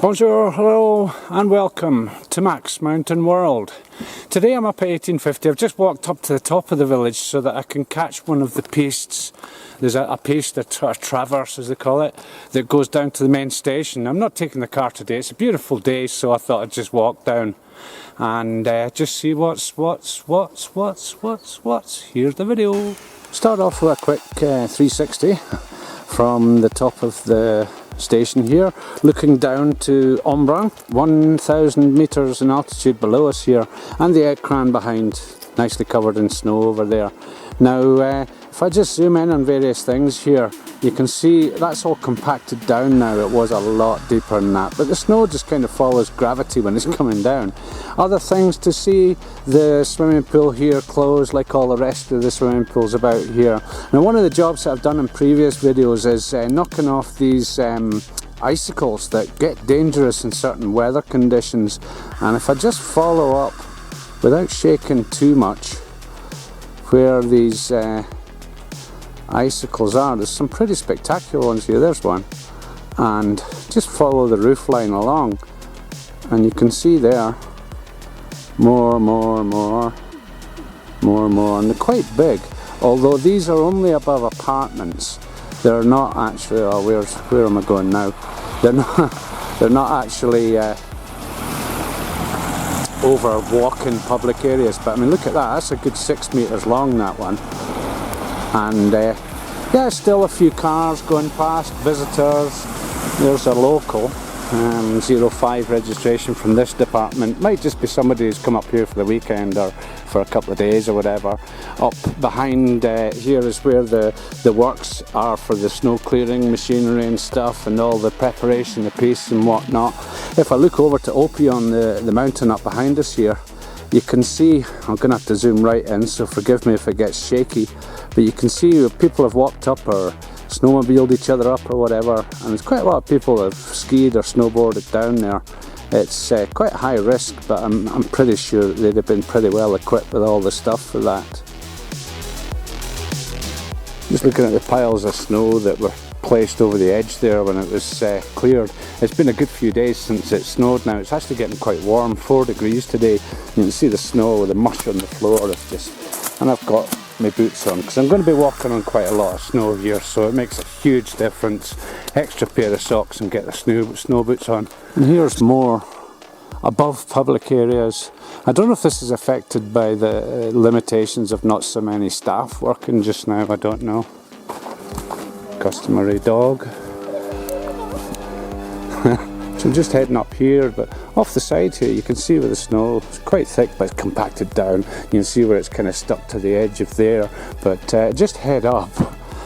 Bonjour, hello and welcome to MaxMountainWorld. Today I'm up at 1850. I've just walked up to the top of the village so that I can catch one of the pistes. There's a piste, a traverse as they call it, that goes down to the main station. I'm not taking the car today, it's a beautiful day, so I thought I'd just walk down and just see what's. Here's the video. Start off with a quick 360 from the top of the station here, looking down to Embrun, 1,000 metres in altitude below us here, and the Écran behind, nicely covered in snow over there. Now if I just zoom in on various things here, you can see that's all compacted down now. It was a lot deeper than that, but the snow just kind of follows gravity when it's coming down. Other things to see, the swimming pool here closed like all the rest of the swimming pools about here. Now one of the jobs that I've done in previous videos is knocking off these icicles that get dangerous in certain weather conditions, and if I just follow up without shaking too much where these icicles are, there's some pretty spectacular ones here. There's one, and just follow the roof line along and you can see there more, and they're quite big, although these are only above apartments. They're not actually, where am I going now? They're not actually over walking public areas, but I mean look at that, that's a good 6 metres long, that one. And yeah, still a few cars going past, visitors. There's a local 05 registration from this department. Might just be somebody who's come up here for the weekend or for a couple of days or whatever. Up behind here is where the works are for the snow clearing machinery and stuff, and all the preparation, the pace and whatnot. If I look over to Opie on the mountain up behind us here, you can see, I'm going to have to zoom right in, so forgive me if it gets shaky, but you can see people have walked up or snowmobiled each other up or whatever, and there's quite a lot of people that have skied or snowboarded down there. It's quite high risk, but I'm pretty sure that they'd have been pretty well equipped with all the stuff for that. Just looking at the piles of snow that were placed over the edge there when it was cleared. It's been a good few days since it snowed now. It's actually getting quite warm, 4 degrees today. You can see the snow with the mush on the floor. It's just, and I've got my boots on because I'm going to be walking on quite a lot of snow here, so it makes a huge difference. Extra pair of socks and get the snow boots on. And here's more above public areas. I don't know if this is affected by the limitations of not so many staff working just now, I don't know. Customary dog. So I'm just heading up here, but off the side here you can see where the snow is quite thick but it's compacted down. You can see where it's kind of stuck to the edge of there, but just head up.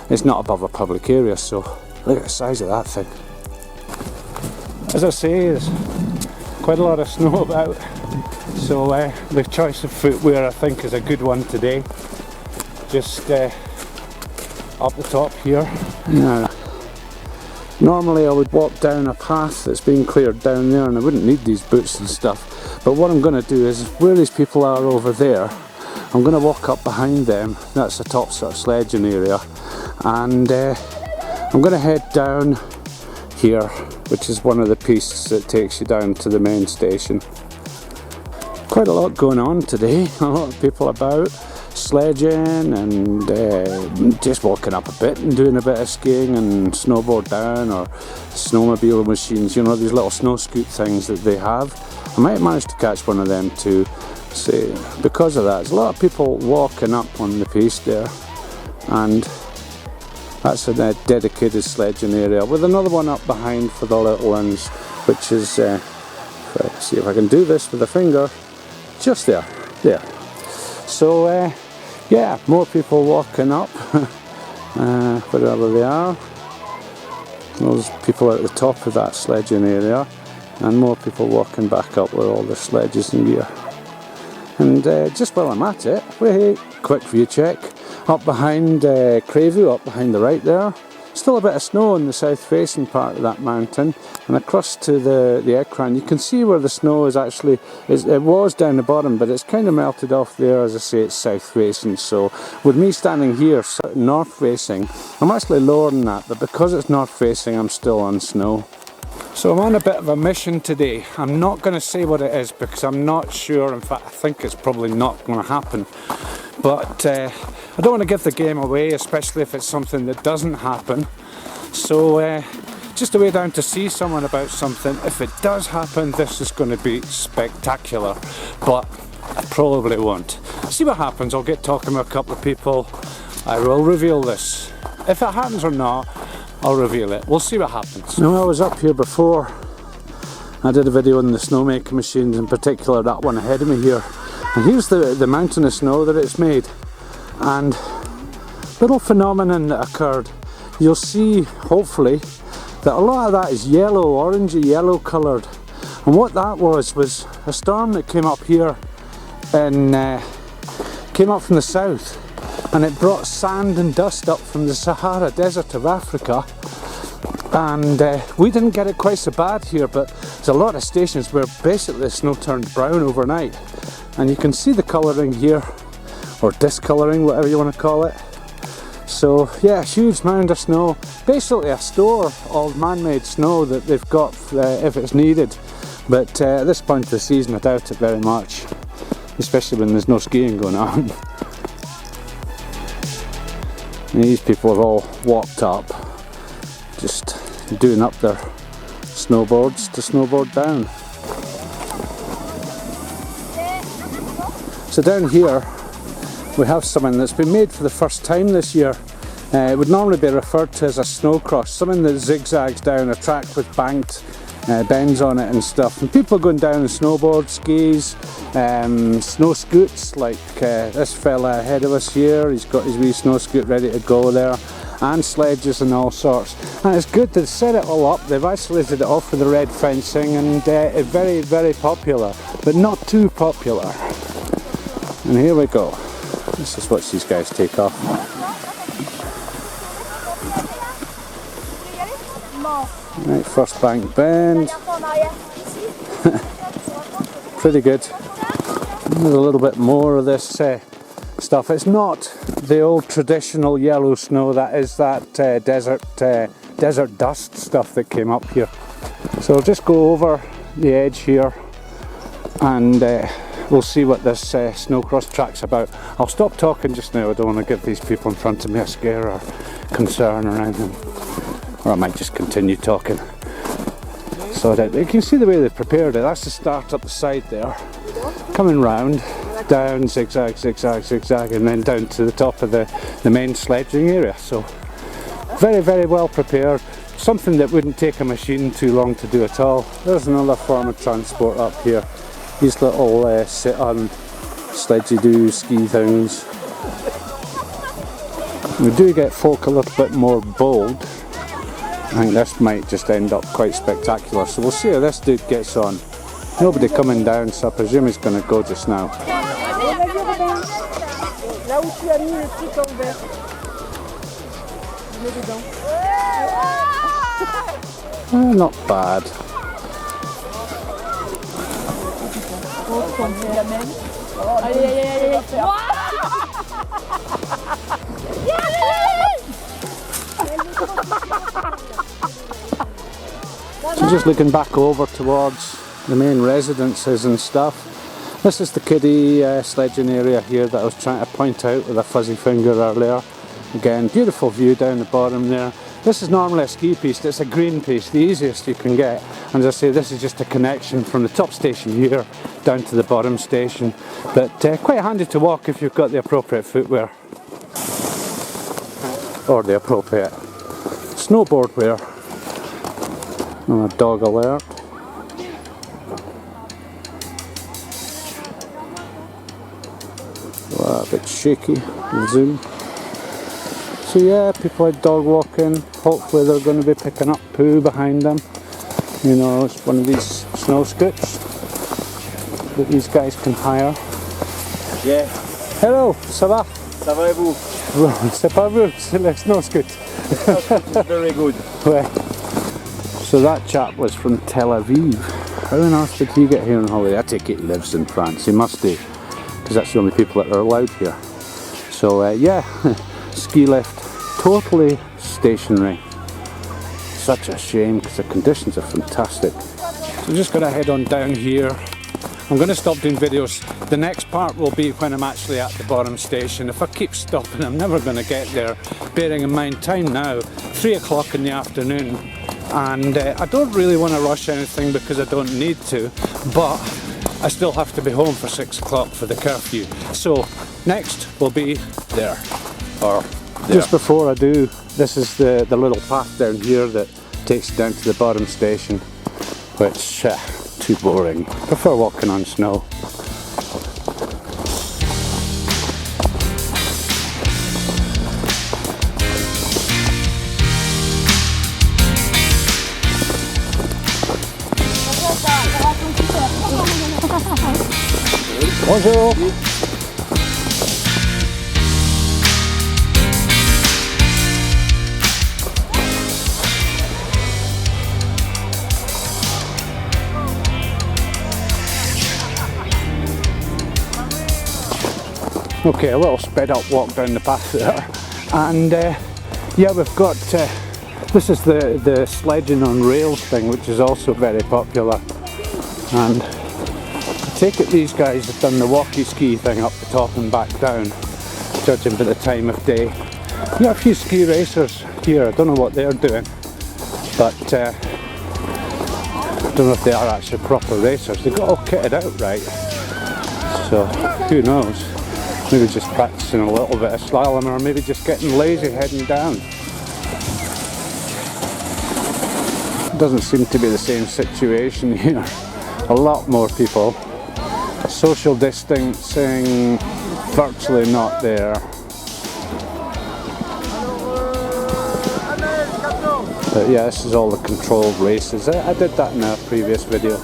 It's not above a public area, so look at the size of that thing. As I say, there's quite a lot of snow about, so the choice of footwear I think is a good one today. Just up the top here. Now, normally I would walk down a path that's been cleared down there and I wouldn't need these boots and stuff, but what I'm going to do is where these people are over there, I'm going to walk up behind them. That's the top sort of sledging area, and I'm going to head down here, which is one of the pistes that takes you down to the main station. Quite a lot going on today, a lot of people about, sledging and just walking up a bit and doing a bit of skiing and snowboard down, or snowmobile machines, you know, these little snow scoot things that they have. I might manage to catch one of them too. See, because of that, there's a lot of people walking up on the piste there, and that's a dedicated sledging area with another one up behind for the little ones, which is let's see if I can do this with a finger, just there. So yeah, more people walking up wherever they are. Those people at the top of that sledging area, and more people walking back up with all their sledges and gear. And just while I'm at it, wait, quick view check. Up behind Crayview, up behind the right there, still a bit of snow in the south facing part of that mountain, and across to the Écran you can see where the snow is actually, it was down the bottom, but it's kind of melted off there. As I say, it's south facing, so with me standing here north facing, I'm actually lower than that, but because it's north facing I'm still on snow. So I'm on a bit of a mission today. I'm not going to say what it is because I'm not sure. In fact, I think it's probably not going to happen. But I don't want to give the game away, especially if it's something that doesn't happen. So just a way down to see someone about something. If it does happen, this is going to be spectacular. But I probably won't. See what happens. I'll get talking with a couple of people. I will reveal this. If it happens or not, I'll reveal it. We'll see what happens. Now, I was up here before. I did a video on the snowmaking machines, in particular that one ahead of me here. And here's the mountain of snow that it's made. And little phenomenon that occurred. You'll see, hopefully, that a lot of that is yellow, orangey yellow coloured. And what that was a storm that came up here and came up from the south. And it brought sand and dust up from the Sahara Desert of Africa, and we didn't get it quite so bad here, but there's a lot of stations where basically the snow turned brown overnight, and you can see the colouring here, or discolouring, whatever you want to call it. So yeah, huge mound of snow, basically a store of man-made snow that they've got if it's needed, but at this point of the season I doubt it very much, especially when there's no skiing going on. And these people have all walked up, just doing up their snowboards to snowboard down. So down here we have something that's been made for the first time this year. It would normally be referred to as a snowcross, something that zigzags down a track with banked bends on it and stuff. And people are going down on snowboard, skis, snow scoots, like this fella ahead of us here. He's got his wee snow scoot ready to go there, and sledges and all sorts. And it's good to set it all up. They've isolated it off with the red fencing, and it's very, very popular, but not too popular. And here we go. Let's just watch these guys take off. Right, first bank bend. Pretty good. There's a little bit more of this stuff. It's not the old traditional yellow snow, that is that desert dust stuff that came up here. So I'll just go over the edge here and we'll see what this snowcross track's about. I'll stop talking just now. I don't want to give these people in front of me a scare or concern or anything. Or I might just continue talking. So that you can see the way they've prepared it. That's the start up the side there. Coming round, down, zigzag, zigzag, zigzag, and then down to the top of the main sledging area. So very, very well prepared. Something that wouldn't take a machine too long to do at all. There's another form of transport up here. These little sit-on sledgy-doo ski things. We do get folk a little bit more bold. I think this might just end up quite spectacular, so we'll see how this dude gets on. Nobody coming down, so I presume he's going to go just now. Not bad. So just looking back over towards the main residences and stuff. This is the kiddie sledging area here that I was trying to point out with a fuzzy finger earlier. Again, beautiful view down the bottom there. This is normally a ski piste, it's a green piste, the easiest you can get. And as I say, this is just a connection from the top station here down to the bottom station. But quite handy to walk if you've got the appropriate footwear. Or the appropriate snowboard wear. And a dog alert. Wow, a bit shaky, zoom. So yeah, people are dog walking. Hopefully they're going to be picking up poo behind them. You know, it's one of these snow scoots that these guys can hire. Yeah. Hello, ça va? Ça va et vous? C'est pas vous, c'est le snow scoot. Very good. Ouais. So that chap was from Tel Aviv. How on earth did he get here on holiday? I take it he lives in France. He must do, because that's the only people that are allowed here. So yeah, ski lift, totally stationary. such a shame because the conditions are fantastic. So I'm just going to head on down here. I'm going to stop doing videos. The next part will be when I'm actually at the bottom station. If I keep stopping, I'm never going to get there. Bearing in mind time now, 3 o'clock in the afternoon. And I don't really want to rush anything because I don't need to. But I still have to be home for 6 o'clock for the curfew. So next will be there. Or there. Just before I do, this is the little path down here that takes you down to the bottom station. Which... too boring. Prefer walking on snow. Bonjour. Okay, a little sped up walk down the path there, and yeah, we've got this is the sledging on rails thing, which is also very popular, and I take it these guys have done the walkie ski thing up the top and back down, judging by the time of day. We've got a few ski racers here. I don't know what they're doing, but I don't know if they are actually proper racers. They've got all kitted out right, so who knows. Maybe just practicing a little bit of slalom, or maybe just getting lazy heading down. Doesn't seem to be the same situation here. A lot more people. Social distancing virtually not there. But yeah, this is all the controlled races. I did that in a previous video.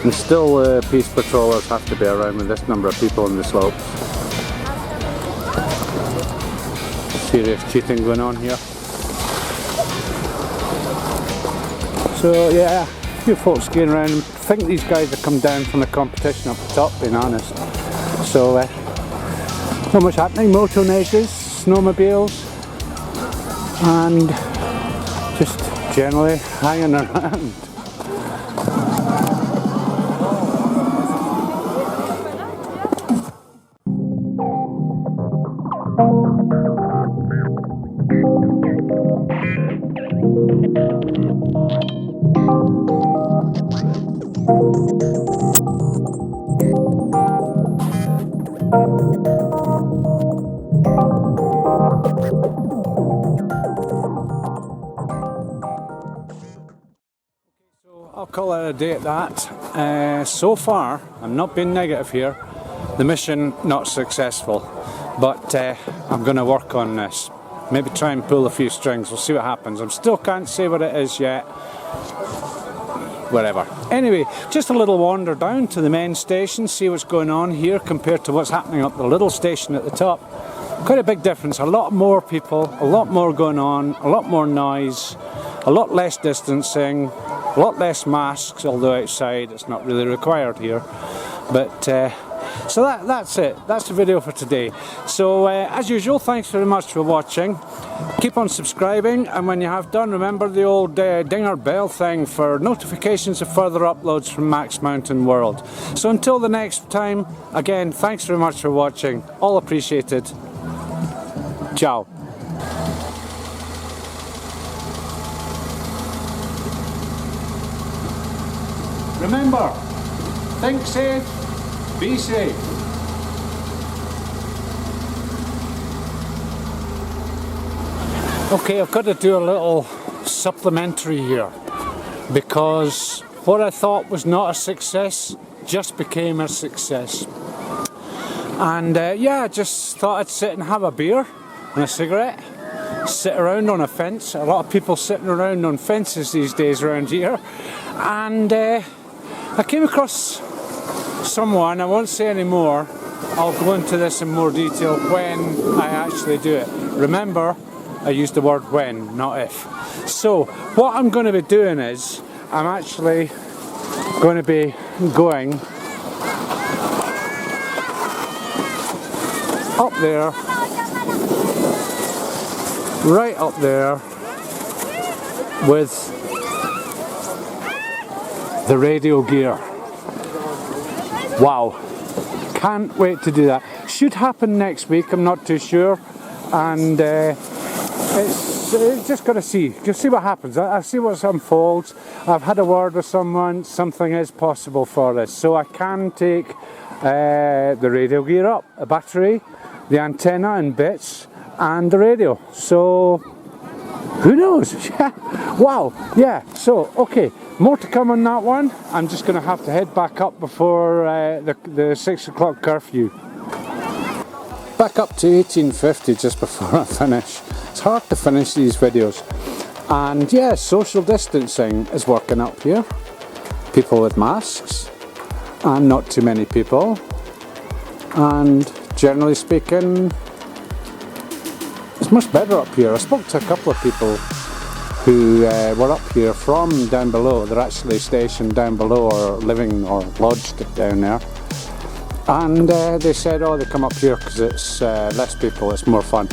And still peace patrollers have to be around with this number of people on the slopes. Serious cheating going on here. So yeah, a few folks skiing around. I think these guys have come down from the competition up the top, being honest. So not much happening. Moto nations, snowmobiles, and just generally hanging around. I'll call it a day at that. So far, I'm not being negative here, the mission not successful, but I'm going to work on this. Maybe try and pull a few strings, we'll see what happens. I still can't say what it is yet. Whatever. Anyway, just a little wander down to the main station, see what's going on here compared to what's happening up the little station at the top. Quite a big difference, a lot more people, a lot more going on, a lot more noise, a lot less distancing, a lot less masks, although outside it's not really required here. But so that's it. That's the video for today. So as usual, thanks very much for watching. Keep on subscribing, and when you have done, remember the old dinger bell thing for notifications of further uploads from MaxMountainWorld. So until the next time, again, thanks very much for watching. All appreciated. Ciao. Remember, think safe, be safe. Okay, I've got to do a little supplementary here, because what I thought was not a success just became a success. And yeah, I just thought I'd sit and have a beer and a cigarette, sit around on a fence. A lot of people sitting around on fences these days around here. And I came across someone, I won't say any more, I'll go into this in more detail when I actually do it. Remember, I used the word when, not if. So, what I'm going to be doing is, I'm actually going to be going up there, right up there with the radio gear. Wow, can't wait to do that. Should happen next week, I'm not too sure, and it's just got to see what happens. I'll see what unfolds. I've had a word with someone, something is possible for this, so I can take the radio gear up, a battery, the antenna and bits, and the radio. So who knows? Yeah. Wow. Yeah. So okay, more to come on that one. I'm just going to have to head back up before the 6 o'clock curfew. Back up to 1850 just before I finish. It's hard to finish these videos, and yeah, social distancing is working up here. People with masks, and not too many people, and generally speaking it's much better up here. I spoke to a couple of people who were up here from down below. They're actually stationed down below or living or lodged down there, and they said, oh, they come up here because it's less people, it's more fun.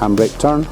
Handbrake turn.